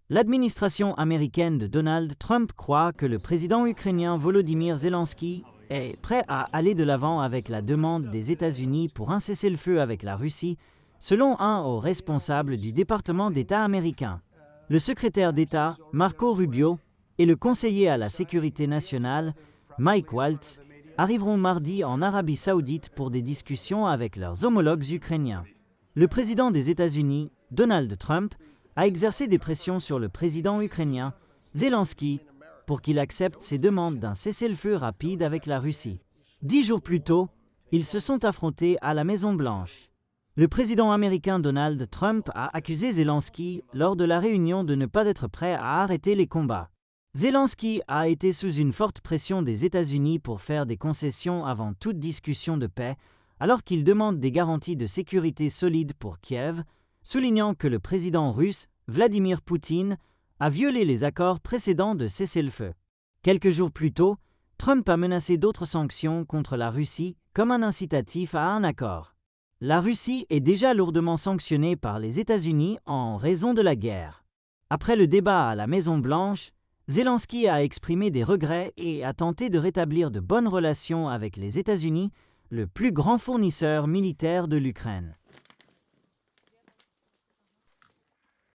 L'administration américaine de Donald Trump croit que le président ukrainien Volodymyr Zelensky est prêt à aller de l'avant avec la demande des États-Unis pour un cessez-le-feu avec la Russie, selon un haut responsable du département d'État américain. Le secrétaire d'État, Marco Rubio, et le conseiller à la sécurité nationale, Mike Waltz, arriveront mardi en Arabie Saoudite pour des discussions avec leurs homologues ukrainiens. Le président des États-Unis, Donald Trump, a exercé des pressions sur le président ukrainien, Zelensky, pour qu'il accepte ses demandes d'un cessez-le-feu rapide avec la Russie. 10 jours plus tôt, ils se sont affrontés à la Maison-Blanche. Le président américain Donald Trump a accusé Zelensky lors de la réunion de ne pas être prêt à arrêter les combats. Zelensky a été sous une forte pression des États-Unis pour faire des concessions avant toute discussion de paix, alors qu'il demande des garanties de sécurité solides pour Kiev, soulignant que le président russe, Vladimir Poutine, a violé les accords précédents de cessez-le-feu. Quelques jours plus tôt, Trump a menacé d'autres sanctions contre la Russie comme un incitatif à un accord. La Russie est déjà lourdement sanctionnée par les États-Unis en raison de la guerre. Après le débat à la Maison-Blanche, Zelensky a exprimé des regrets et a tenté de rétablir de bonnes relations avec les États-Unis, le plus grand fournisseur militaire de l'Ukraine.